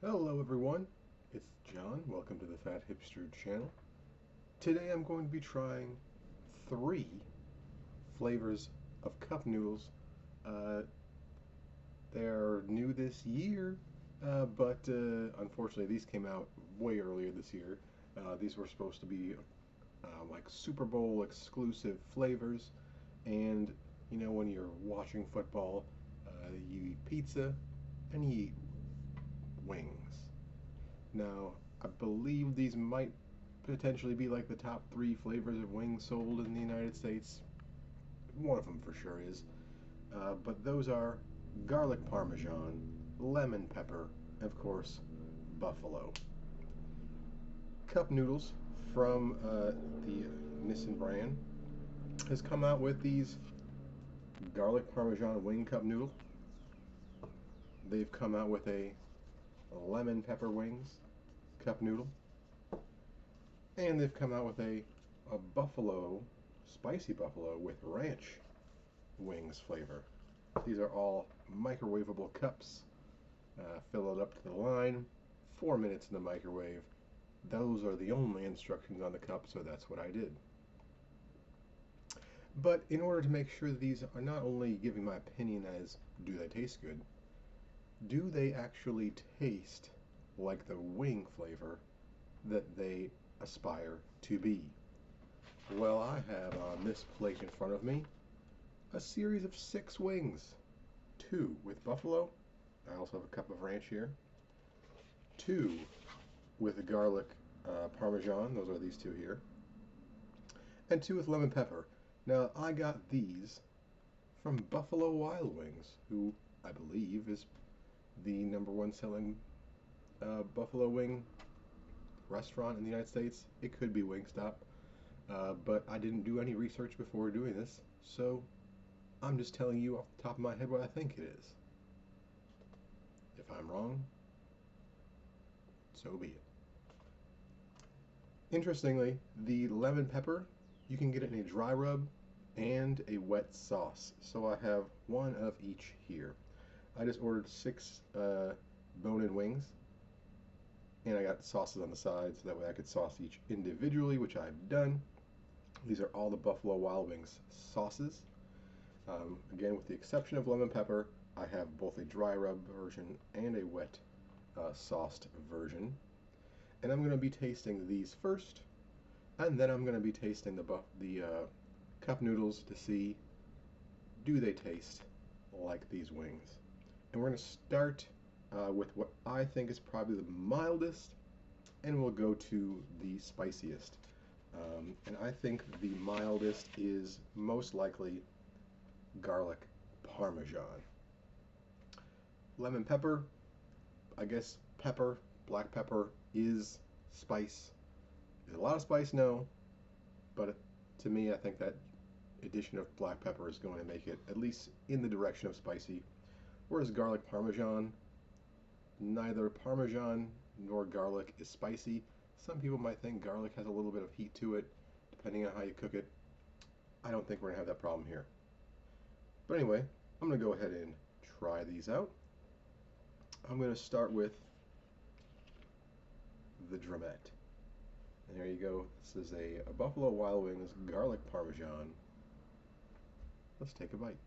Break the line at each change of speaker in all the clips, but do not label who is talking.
Hello everyone, it's John. Welcome to the Fat Hipster channel. Today I'm going to be trying 3 flavors of cup noodles. Uh, they're new this year, but unfortunately these came out way earlier this year. These were supposed to be like Super Bowl exclusive flavors, and you know when you're watching football, you eat pizza and you eat wings. Now, I believe these might potentially be like the top 3 flavors of wings sold in the United States. One of them for sure is. But those are garlic parmesan, lemon pepper, and of course, buffalo. Cup Noodles from the Nissan brand has come out with these garlic parmesan wing cup noodle. They've come out with a lemon pepper wings cup noodle. And they've come out with a buffalo, spicy buffalo with ranch wings flavor. These are all microwavable cups. Fill it up to the line, 4 minutes in the microwave. Those are the only instructions on the cup, so that's what I did. But in order to make sure that these are not only giving my opinion as do they taste good, do they actually taste like the wing flavor that they aspire to be? Well, I have on this plate in front of me a series of 6 wings. 2 with buffalo. I also have a cup of ranch here. 2 with the garlic parmesan. Those are these 2 here. And 2 with lemon pepper. Now, I got these from Buffalo Wild Wings, who I believe is the #1 selling buffalo wing restaurant in the United States. It could be Wingstop, but I didn't do any research before doing this, so I'm just telling you off the top of my head what I think it is. If I'm wrong, so be it. Interestingly, the lemon pepper, you can get it in a dry rub and a wet sauce. So I have one of each here. I just ordered 6 bone-in wings, and I got sauces on the side so that way I could sauce each individually, which I've done. These are all the Buffalo Wild Wings sauces. Again, with the exception of lemon pepper, I have both a dry rub version and a wet sauced version. And I'm going to be tasting these first, and then I'm going to be tasting the cup noodles to see, do they taste like these wings. And we're going to start with what I think is probably the mildest, and we'll go to the spiciest. And I think the mildest is most likely garlic parmesan. Lemon pepper, I guess pepper, black pepper is spice. Is a lot of spice? No. But to me, I think that addition of black pepper is going to make it at least in the direction of spicy. Whereas garlic parmesan, neither parmesan nor garlic is spicy. Some people might think garlic has a little bit of heat to it, depending on how you cook it. I don't think we're going to have that problem here. But anyway, I'm going to go ahead and try these out. I'm going to start with the Dramette. And there you go. This is a Buffalo Wild Wings garlic parmesan. Let's take a bite.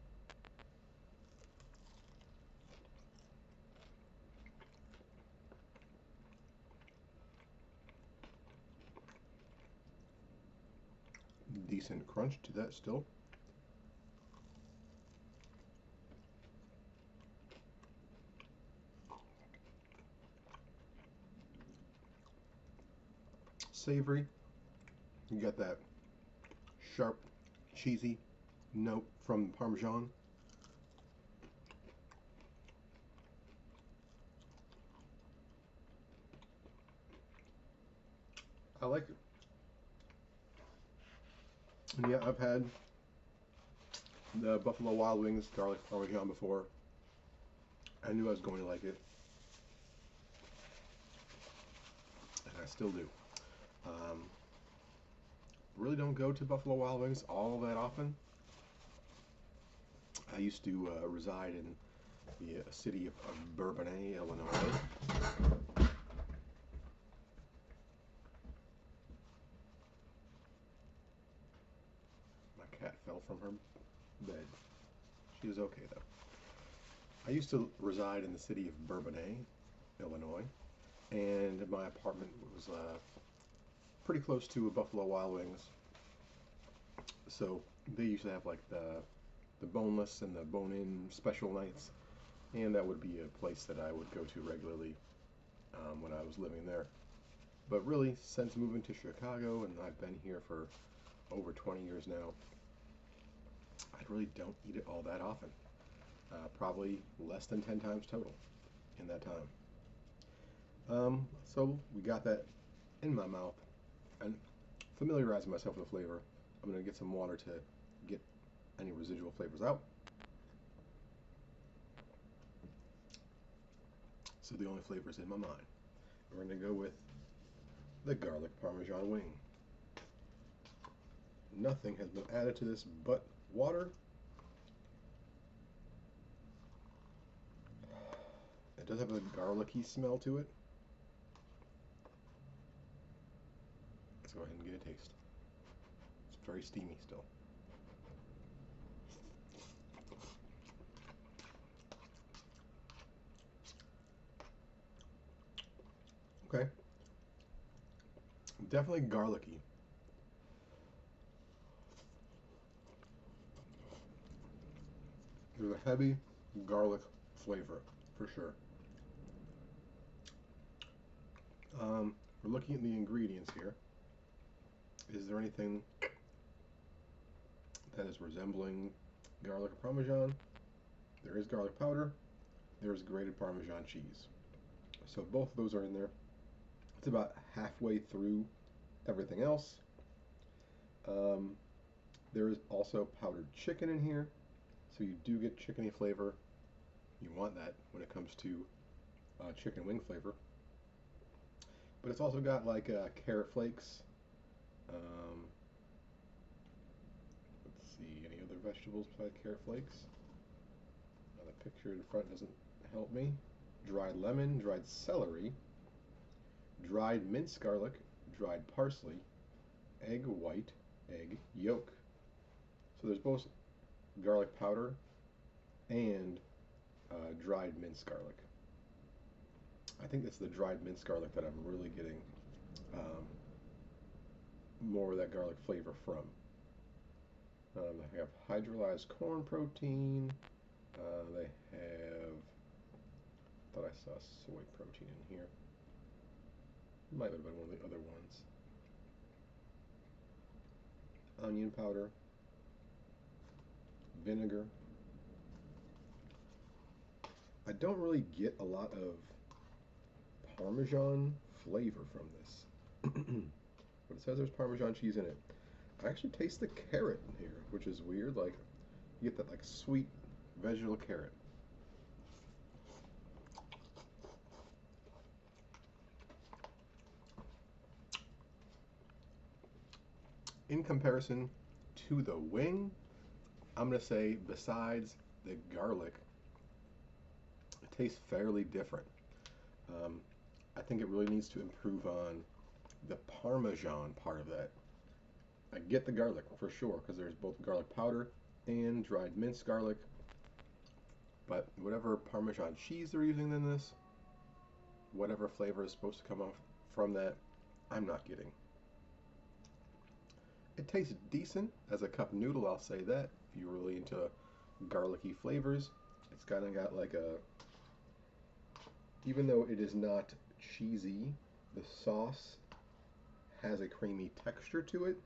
Decent crunch to that still. Savory. You got that sharp, cheesy note from Parmesan. I like it. And yeah, I've had the Buffalo Wild Wings garlic Parmesan before. I knew I was going to like it, and I still do. Really don't go to Buffalo Wild Wings all that often. I used to reside in the city of Bourbonnais, Illinois. My cat fell from her bed. She is okay though. I used to reside in the city of Bourbonnais, Illinois, and my apartment was pretty close to a Buffalo Wild Wings. So they used to have like the boneless and the bone-in special nights, and that would be a place that I would go to regularly when I was living there. But really, since moving to Chicago, and I've been here for over 20 years now, I really don't eat it all that often. Probably less than 10 times total in that time. So we got that in my mouth and familiarizing myself with the flavor. I'm going to get some water to get any residual flavors out. So the only flavors in my mind. We're going to go with the garlic parmesan wing. Nothing has been added to this but water. It does have a garlicky smell to it. Let's go ahead and get a taste. It's very steamy still. Okay. Definitely garlicky. There's a heavy garlic flavor for sure. We're looking at the ingredients here. Is there anything that is resembling garlic or parmesan? There is garlic powder. There is grated Parmesan cheese. So both of those are in there. It's about halfway through everything else. There is also powdered chicken in here, so you do get chickeny flavor. You want that when it comes to chicken wing flavor. But it's also got like carrot flakes. Let's see, any other vegetables besides carrot flakes? The picture in front doesn't help me. Dried lemon, dried celery, dried minced garlic, dried parsley, egg white, egg yolk. So there's both garlic powder and dried minced garlic. I think it's the dried minced garlic that I'm really getting more of that garlic flavor from. They have hydrolyzed corn protein. They have, I thought I saw soy protein in here. Might have been one of the other ones. Onion powder, vinegar. I don't really get a lot of Parmesan flavor from this. But it says there's Parmesan cheese in it. I actually taste the carrot in here, which is weird. Like, you get that like sweet vegetable carrot. In comparison to the wing, I'm going to say besides the garlic, it tastes fairly different. I think it really needs to improve on the Parmesan part of that. I get the garlic for sure because there's both garlic powder and dried minced garlic, but whatever Parmesan cheese they're using in this, whatever flavor is supposed to come off from that, I'm not getting. It tastes decent as a cup noodle, I'll say that. If you're really into garlicky flavors, it's kind of got like a, even though it is not cheesy, the sauce has a creamy texture to it.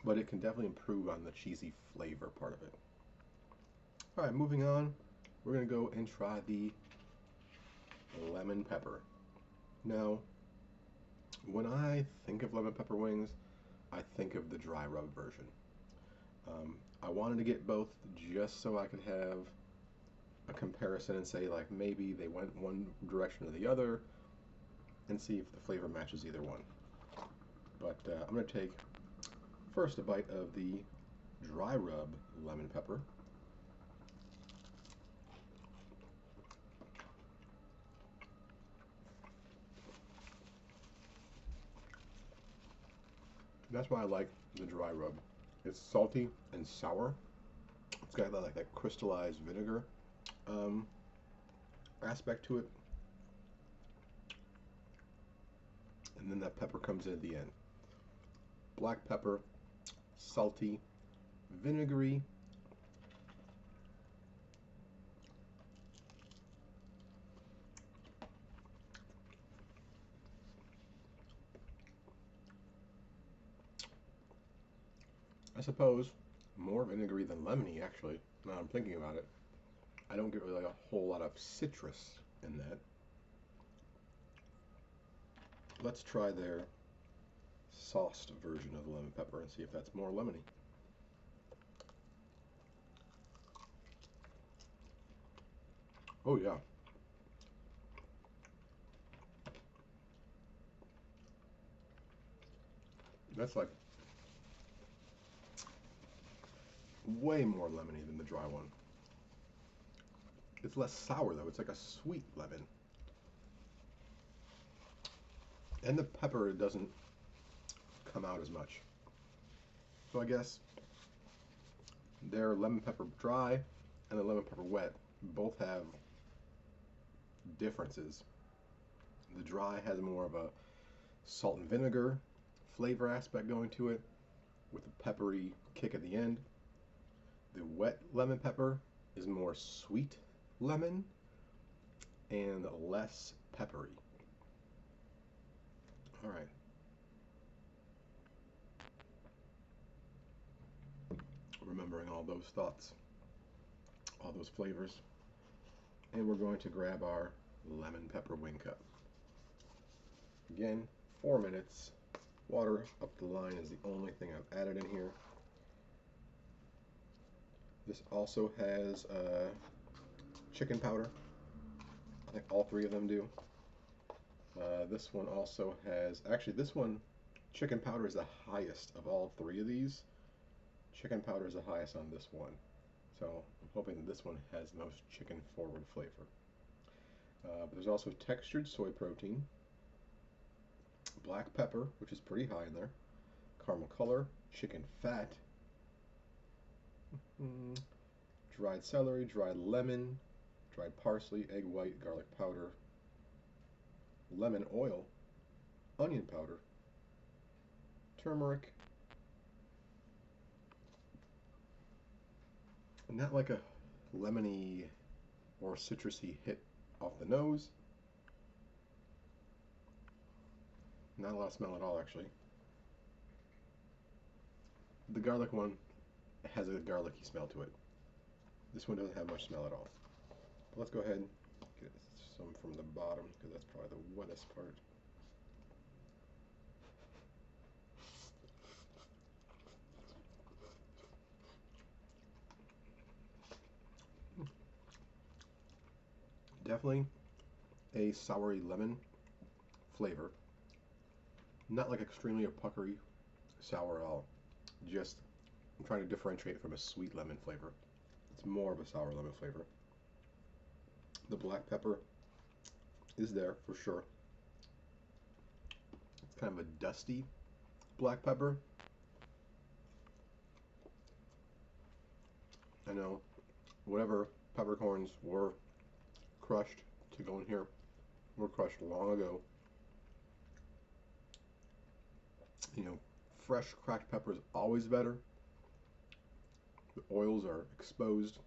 But it can definitely improve on the cheesy flavor part of it. Alright, moving on, we're going to go and try the lemon pepper. Now, when I think of lemon pepper wings, I think of the dry rub version. I wanted to get both just so I could have a comparison and say like maybe they went one direction or the other and see if the flavor matches either one. But I'm going to take First, a bite of the dry rub lemon pepper. That's why I like the dry rub. It's salty and sour. It's got like that crystallized vinegar aspect to it. And then that pepper comes in at the end. Black pepper, salty, vinegary. I suppose more vinegary than lemony, actually, now I'm thinking about it. I don't get really a whole lot of citrus in that. Let's try their sauced version of the lemon pepper and see if that's more lemony. Oh yeah. That's like way more lemony than the dry one. It's less sour though, it's like a sweet lemon. And the pepper doesn't come out as much. So I guess their lemon pepper dry and the lemon pepper wet both have differences. The dry has more of a salt and vinegar flavor aspect going to it with a peppery kick at the end. The wet lemon pepper is more sweet lemon and less peppery. All right. Remembering all those thoughts, all those flavors. And we're going to grab our lemon pepper wing cup. Again, 4 minutes. Water up the line is the only thing I've added in here. This also has chicken powder. I think all three of them do. This one also has, actually this one, chicken powder is the highest of all three of these. Chicken powder is the highest on this one. So I'm hoping that this one has the most chicken forward flavor. But there's also textured soy protein, black pepper, which is pretty high in there, caramel color, chicken fat, dried celery, dried lemon, dried parsley, egg white, garlic powder, lemon oil, onion powder, turmeric, not like a lemony or citrusy hit off the nose. Not a lot of smell at all, actually. The garlic one has a garlicky smell to it. This one doesn't have much smell at all. But let's go ahead and get some from the bottom, because that's probably the wettest part. Definitely a soury lemon flavor. Not like extremely puckery sour at all. Just I'm trying to differentiate it from a sweet lemon flavor. It's more of a sour lemon flavor. The black pepper is there for sure. It's kind of a dusty black pepper. I know whatever peppercorns were crushed to go in here were crushed long ago. You know, fresh cracked pepper is always better. The oils are exposed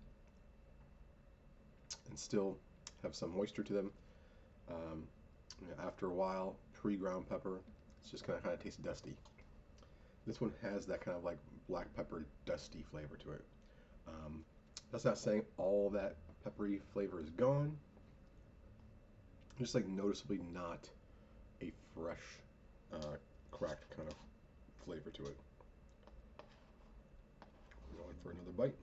and still have some moisture to them. After a while, pre-ground pepper, it's just kind of tastes dusty. This one has that kind of like black pepper dusty flavor to it. That's not saying all that peppery flavor is gone. Just like noticeably not a fresh, cracked kind of flavor to it. I'm going for another bite.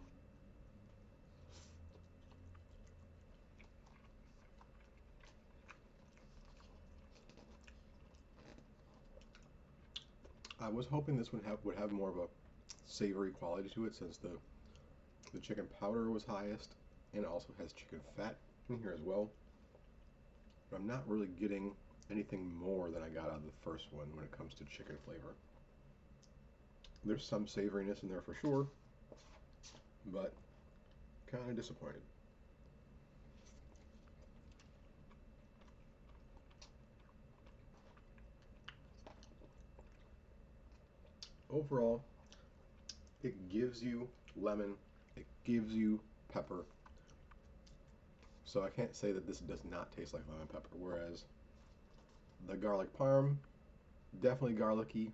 I was hoping this would have more of a savory quality to it, since the chicken powder was highest, and it also has chicken fat in here as well. But I'm not really getting anything more than I got out of the first one when it comes to chicken flavor. There's some savoriness in there for sure, but kind of disappointed. Overall, it gives you lemon, it gives you pepper, so I can't say that this does not taste like lemon pepper, whereas the garlic parm, definitely garlicky.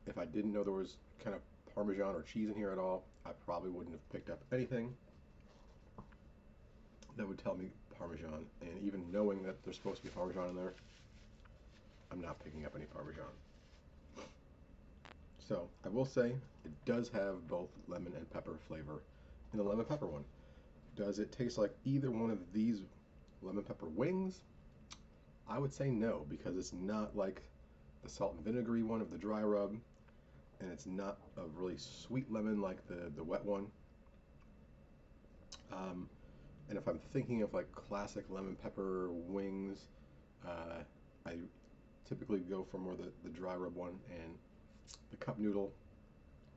If I didn't know there was kind of Parmesan or cheese in here at all, I probably wouldn't have picked up anything that would tell me Parmesan. And even knowing that there's supposed to be Parmesan in there, I'm not picking up any Parmesan. So I will say it does have both lemon and pepper flavor in the lemon pepper one. Does it taste like either one of these lemon pepper wings? I would say no, because it's not like the salt and vinegary one of the dry rub, and it's not a really sweet lemon like the wet one. And if I'm thinking of like classic lemon pepper wings, I typically go for more the dry rub one, and the cup noodle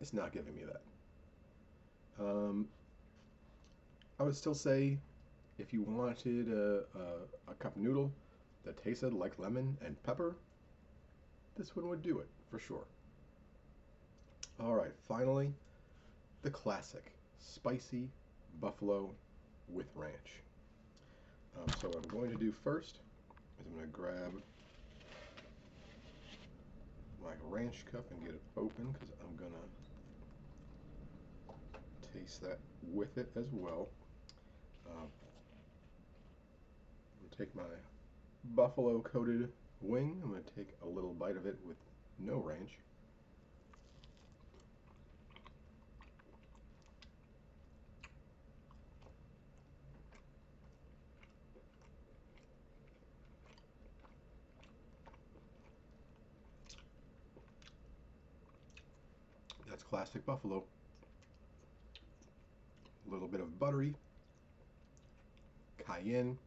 is not giving me that. I would still say if you wanted a cup noodle that tasted like lemon and pepper, this one would do it for sure. Alright, finally, the classic spicy buffalo with ranch. So what I'm going to do first is I'm going to grab my ranch cup and get it open, because I'm going to taste that with it as well. I'm going to take my buffalo coated wing. I'm going to take a little bite of it with no ranch. That's classic buffalo. A little bit of buttery, cayenne,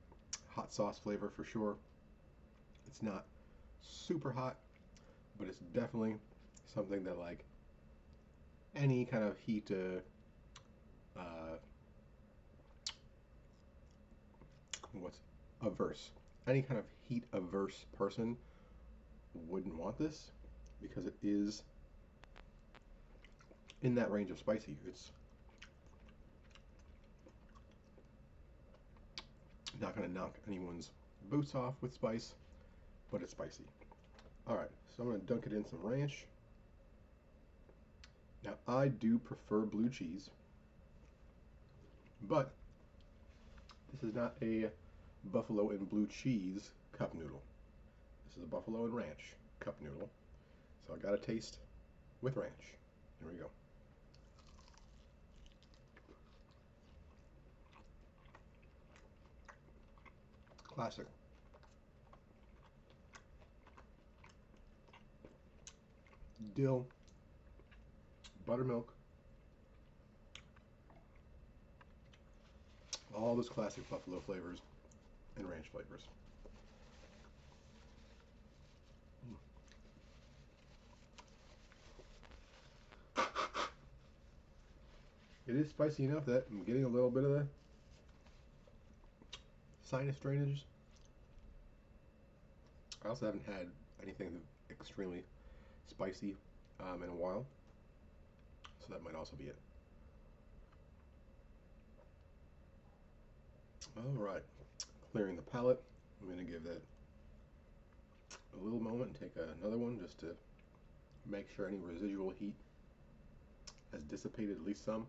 hot sauce flavor for sure. It's not super hot, but it's definitely something that, like, any kind of heat what's averse, any kind of heat averse person wouldn't want this, because it is in that range of spicy. It's not going to knock anyone's boots off with spice, but it's spicy. Alright, so I'm going to dunk it in some ranch. Now, I do prefer blue cheese, but this is not a buffalo and blue cheese cup noodle. This is a buffalo and ranch cup noodle. So I got to taste with ranch. Here we go. Classic. Dill, buttermilk, all those classic buffalo flavors and ranch flavors. It is spicy enough that I'm getting a little bit of the sinus drainage. I also haven't had anything extremely spicy in a while, so that might also be it. Alright, clearing the palate. I'm going to give that a little moment and take another one just to make sure any residual heat has dissipated, at least some.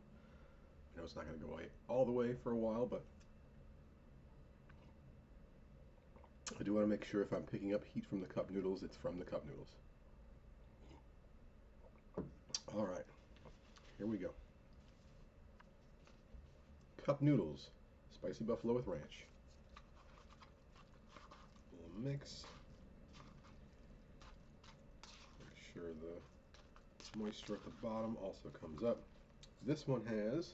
I know it's not going to go away all the way for a while, but I do want to make sure if I'm picking up heat from the cup noodles, it's from the cup noodles. Alright, here we go. Cup noodles, spicy buffalo with ranch. A little mix. sure the moisture at the bottom also comes up. This one has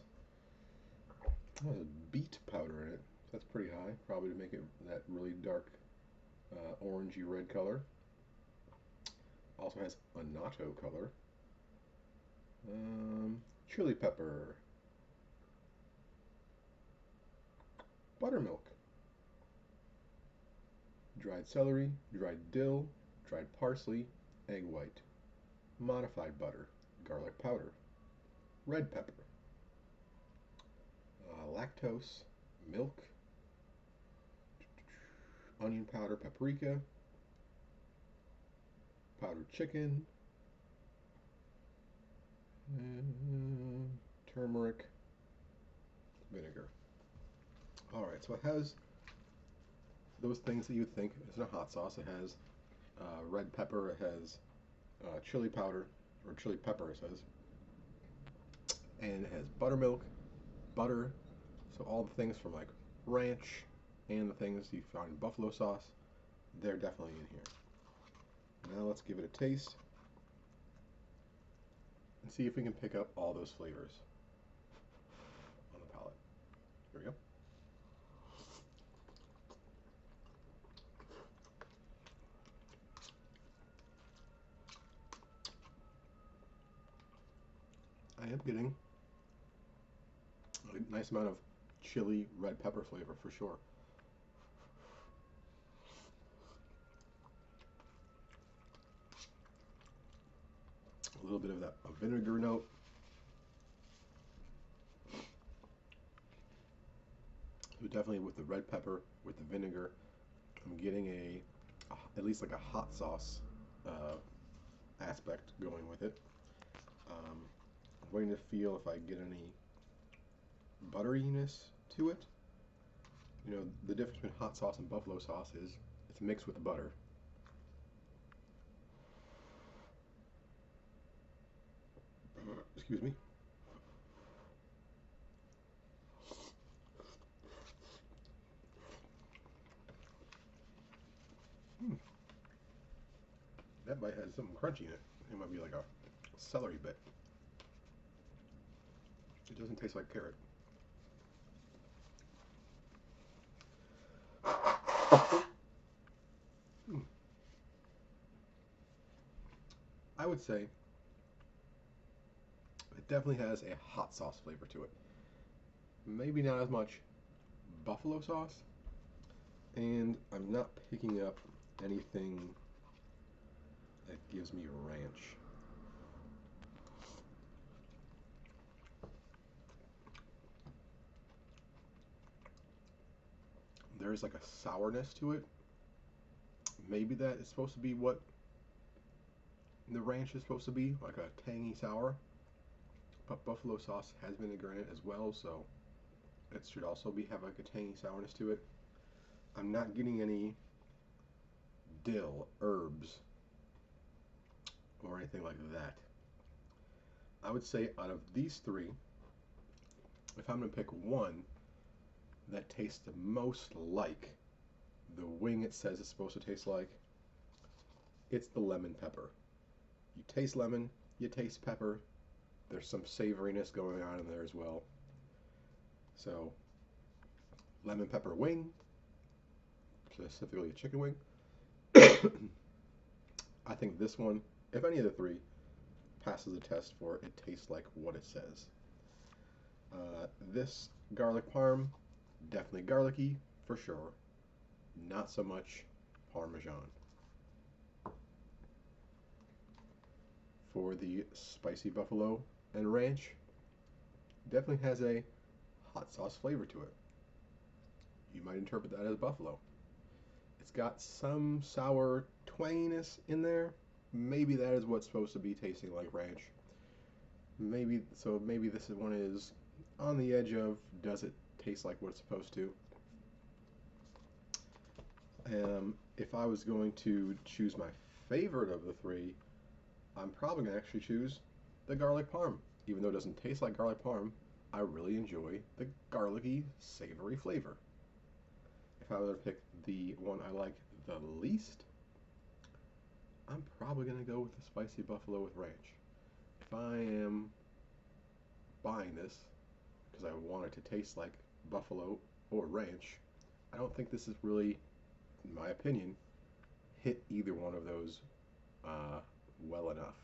beet powder in it. That's pretty high, probably to make it that really dark orangey red color. Also has annatto color. Chili pepper. Buttermilk. Dried celery, dried dill, dried parsley, egg white. Modified butter, garlic powder. Red pepper. Lactose, milk, onion powder, paprika, powdered chicken, turmeric, vinegar. Alright, so it has those things that you would think is in a hot sauce. It has red pepper, it has chili powder, or chili pepper it says, and it has buttermilk, butter, so all the things from like ranch and the things you find in buffalo sauce, they're definitely in here. Now let's give it a taste and see if we can pick up all those flavors on the palate. Here we go. I am getting a nice amount of chili red pepper flavor for sure. A little bit of that vinegar note. So definitely with the red pepper, with the vinegar, I'm getting at least like a hot sauce aspect going with it. I'm waiting to feel if I get any butteriness to it. You know, the difference between hot sauce and buffalo sauce is it's mixed with the butter. Excuse me. That bite has something crunchy in it. It might be like a celery bit. It doesn't taste like carrot. I would say it definitely has a hot sauce flavor to it. Maybe not as much buffalo sauce, and I'm not picking up anything that gives me ranch. There's like a sourness to it. Maybe that is supposed to be what the ranch is supposed to be, like a tangy sour. But buffalo sauce has vinegar in it as well, so it should also have like a tangy sourness to it. I'm not getting any dill, herbs, or anything like that. I would say out of these three, if I'm going to pick one that tastes the most like the wing it says it's supposed to taste like, it's the lemon pepper. You taste lemon, you taste pepper, there's some savoriness going on in there as well. So, lemon pepper wing, specifically a chicken wing. I think this one, if any of the three, passes the test for it tastes like what it says. This garlic parm, definitely garlicky for sure, not so much Parmesan. For the spicy buffalo and ranch, definitely has a hot sauce flavor to it. You might interpret that as buffalo. It's got some sour twanginess in there. Maybe that is what's supposed to be tasting like ranch. Maybe this one is on the edge of, does it taste like what it's supposed to? If I was going to choose my favorite of the three, I'm probably going to actually choose the garlic parm. Even though it doesn't taste like garlic parm, I really enjoy the garlicky, savory flavor. If I were to pick the one I like the least, I'm probably going to go with the spicy buffalo with ranch. If I am buying this because I want it to taste like buffalo or ranch, I don't think this is really, in my opinion, hit either one of those uh, well enough.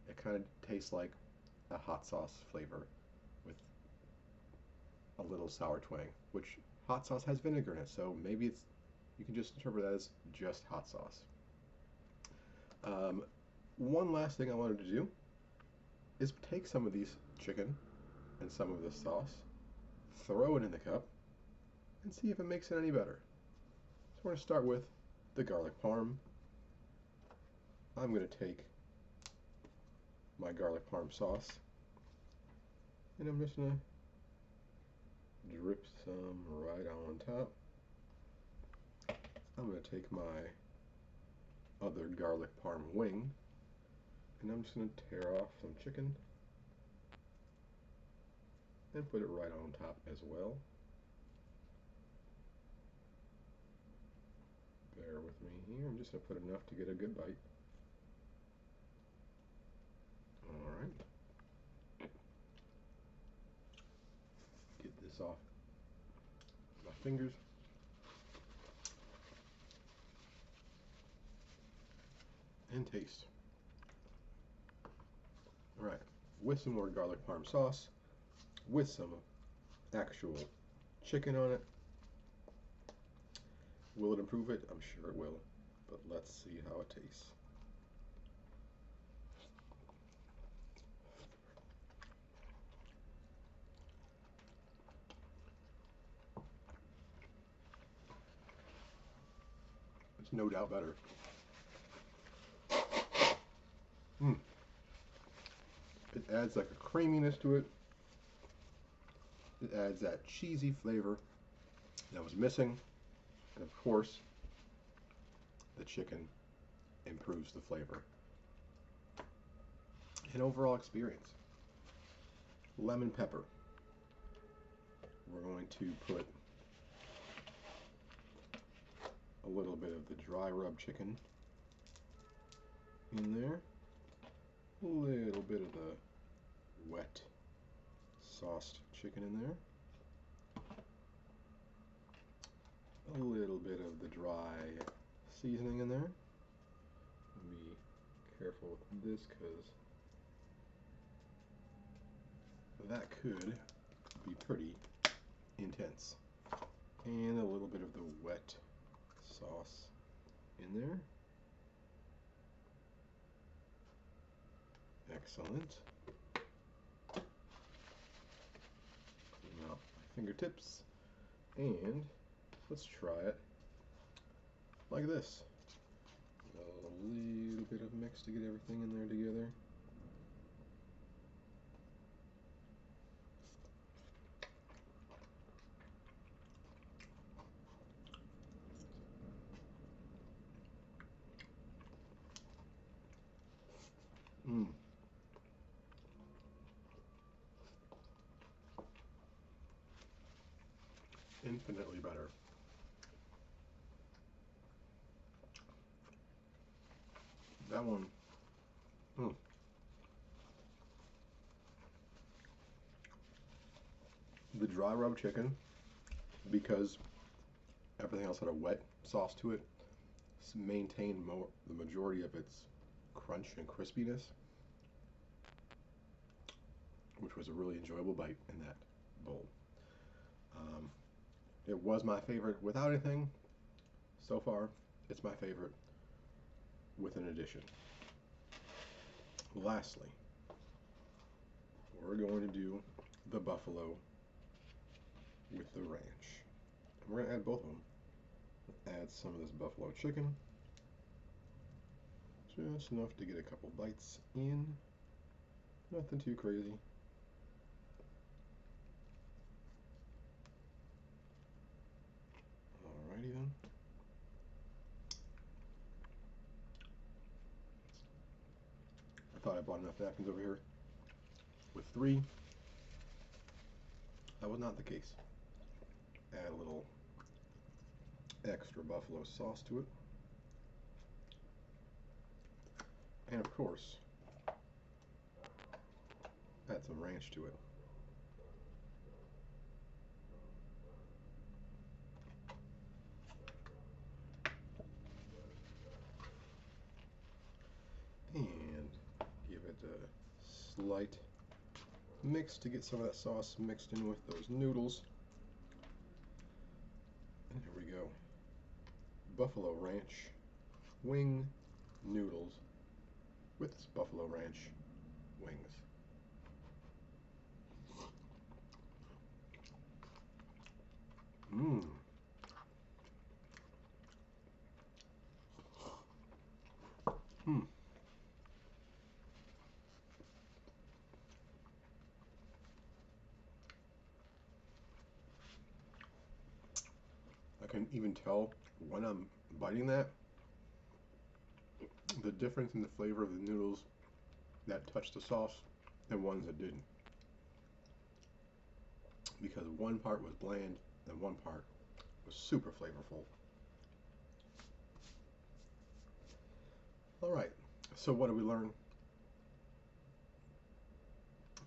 It kind of tastes like a hot sauce flavor with a little sour twang, which hot sauce has vinegar in it, so maybe it's you can just interpret that as just hot sauce. One last thing I wanted to do is take some of these chicken and some of this sauce, throw it in the cup, and see if it makes it any better. So we're going to start with the garlic parm. I'm going to take my garlic parm sauce, and I'm just going to drip some right on top. I'm going to take my other garlic parm wing, and I'm just going to tear off some chicken and put it right on top as well. Bear with me here, I'm just going to put enough to get a good bite. Alright. Get this off my fingers. And taste. Alright, with some more garlic parm sauce, with some actual chicken on it. Will it improve it? I'm sure it will, but let's see how it tastes. It's no doubt better. It adds like a creaminess to it. It adds that cheesy flavor that was missing. And of course, the chicken improves the flavor and overall experience. Lemon pepper. We're going to put a little bit of the dry rub chicken in there. A little bit of the wet sauced chicken in there. A little bit of the dry seasoning in there. Be careful with this because that could be pretty intense. And a little bit of the wet sauce in there. Excellent. Now my fingertips, and let's try it like this. A little bit of mix to get everything in there together. Infinitely better. That one. The dry rub chicken, because everything else had a wet sauce to it, maintained the majority of its crunch and crispiness, which was a really enjoyable bite in that bowl. It was my favorite without anything. So far, it's my favorite with an addition. Lastly, we're going to do the buffalo with the ranch. And we're going to add both of them. Add some of this buffalo chicken. Just enough to get a couple bites in. Nothing too crazy. Alrighty then. I thought I bought enough napkins over here. With 3, that was not the case. Add a little extra buffalo sauce to it. And of course, add some ranch to it. And give it a slight mix to get some of that sauce mixed in with those noodles. And here we go. Buffalo ranch wing noodles with buffalo ranch wings. Mmm. Hmm. I can even tell when I'm biting that the difference in the flavor of the noodles that touched the sauce and ones that didn't. Because one part was bland and one part was super flavorful. Alright, so what did we learn?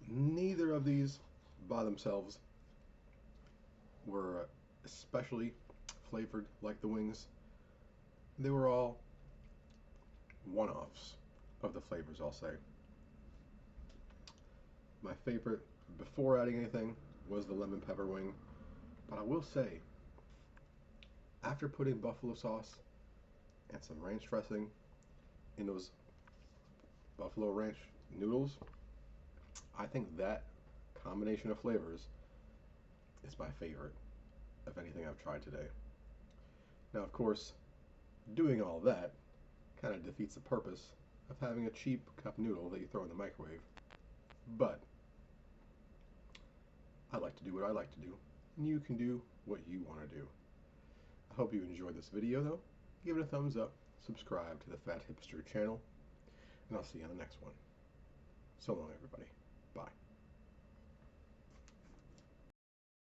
Neither of these by themselves were especially flavored like the wings. They were all one-offs of the flavors, I'll say. My favorite before adding anything was the lemon pepper wing, but I will say, after putting buffalo sauce and some ranch dressing in those buffalo ranch noodles, I think that combination of flavors is my favorite of anything I've tried today. Now, of course, doing all that kind of defeats the purpose of having a cheap cup noodle that you throw in the microwave. But I like to do what I like to do, and you can do what you want to do. I hope you enjoyed this video, though. Give it a thumbs up, subscribe to the Fat Hipster channel, and I'll see you on the next one. So long, everybody. Bye.